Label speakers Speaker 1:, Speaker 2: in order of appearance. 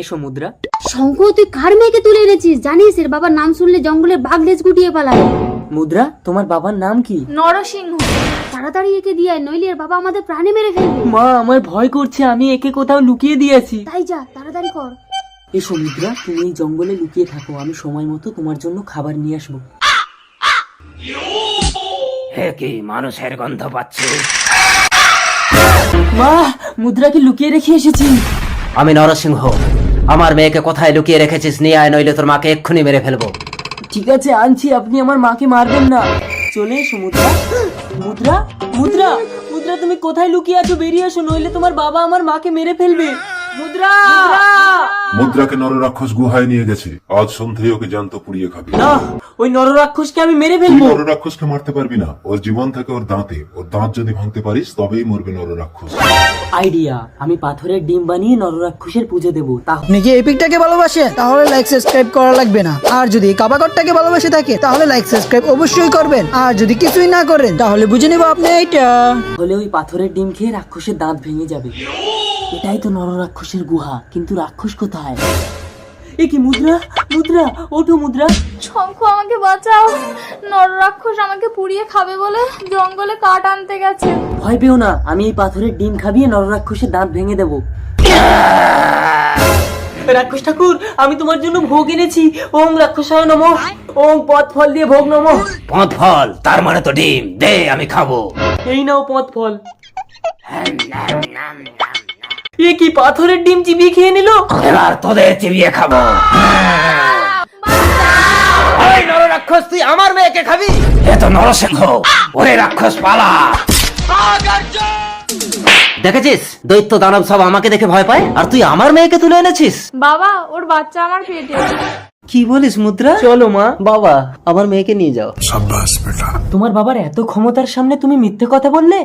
Speaker 1: এসো মুদ্রা।
Speaker 2: শঙ্খ, তুই কার মেয়েকে তুলে এনেছিস? জানিস এর বাবার নাম শুনলে জঙ্গলে বাঘ লেজ গুটিয়ে পালায়।
Speaker 1: মুদ্রা, তোমার বাবার নাম কি?
Speaker 3: নরসিংহ।
Speaker 2: তাড়াতাড়ি একে দিয়ে আয়, নইলে এর বাবা আমাদের প্রাণে মেরে ফেলবে।
Speaker 1: মা, আমার ভয় করছে, আমি একে কোথাও লুকিয়ে দিয়েছি।
Speaker 2: তাই যা, তাড়াতাড়ি কর।
Speaker 1: এসো মুদ্রা, তুমি এই জঙ্গলে লুকিয়ে থাকো, আমি সময় মতো তোমার জন্য খাবার নিয়ে আসবো।
Speaker 4: হে কি মানুষের গন্ধ পাচ্ছি।
Speaker 1: মা, মুদ্রাকে লুকিয়ে রেখে এসেছি।
Speaker 4: আমি নরসিংহ, আমার মেয়েকে কোথায় লুকিয়ে রেখেছিস নিয়ে আয়, নইলে তোর মাকে এক্ষুনি মেরে ফেলবো।
Speaker 1: ঠিক আছে, আনছি, আপনি আমার মাকে মারবেন না। চলে এসো মুদ্রা। মুদ্রা, মুদ্রা, মুদ্রা, তুমি কোথায় লুকিয়ে আছো? বেরিয়ে এসো, নইলে তোমার বাবা আমার মাকে মেরে ফেলবে। মুদ্রা,
Speaker 5: মুদ্রাকে নররাক্ষস গুহায় নিয়ে গেছে, আজ সন্ধ্যায় ওকে জ্যান্ত পুড়িয়ে খাবে।
Speaker 1: না, ওই নররাক্ষসকে আমি মেরে
Speaker 5: তুই
Speaker 1: ফেলবো।
Speaker 5: নররাক্ষসকে মারতে পারবি না, ওর জীবন থাকে ওর দাঁতে, ওর দাঁত যদি ভাঙতে পারিস তবেই মরবে নররাক্ষস।
Speaker 1: আইডিয়া, আমি পাথরের ডিম বানিয়ে নররাক্ষসের পুজো দেবো। তাহলে
Speaker 6: আপনি কি এই পিকটাকে ভালোবাসেন? তাহলে লাইক সাবস্ক্রাইব করা লাগবে না। আর যদি কাবাকরটাকে ভালোবাসে থাকে তাহলে লাইক সাবস্ক্রাইব অবশ্যই করবেন। আর যদি কিছুই না করেন তাহলে বুঝে নিব আপনি এইটা।
Speaker 1: ওই পাথরের ডিম খেয়ে রাক্ষসের দাঁত ভেঙে যাবে। এটাই তো নররাক্ষসের গুহা, কিন্তু রাক্ষস কোথায়? এ কি মুদ্রা, মুদ্রা, ওঠো মুদ্রা।
Speaker 3: শঙ্খ, আমাকে বাঁচাও। নররাক্ষস আমাকে পুড়িয়ে খাবে বলে জঙ্গলে কাঠ আনতে গেছে।
Speaker 1: ভয় পেও না, আমি এই পাথরের ডিম খাবিয়ে নররাক্ষসের দাঁত ভেঙে দেবো। রাক্ষস ঠাকুর, আমি তোমার জন্য ভোগ এনেছি। ওং রাক্ষসায় নমঃ, ওং পথ ফল দিয়ে ভোগ নমঃ।
Speaker 4: পথ ফল, তার মানে তো ডিম, দে আমি খাবো।
Speaker 1: এই নাও পথ ফল। এ কি, পাথরের ডিম চিবিয়ে খেয়ে নিল?
Speaker 4: এবার তোদের চিবিয়ে খাবো। ওই নররাক্ষস, তুই আমার মেয়েকে খাবি? এ তো নরসিংহ, ওরে রাক্ষস পালা। দেখেছিস, দৈত্য দানব সব আমাকে দেখে ভয় পায়, আর তুই আমার মেয়েকে তুলে এনেছিস।
Speaker 3: বাবা, ওর বাচ্চা আমার পেটে।
Speaker 4: কি বলিস মুদ্রা?
Speaker 1: চলো মা।
Speaker 4: বাবা, আমার মেয়েকে নিয়ে যাও।
Speaker 1: তোমার বাবার এত ক্ষমতার সামনে তুমি মিথ্যে কথা বললে?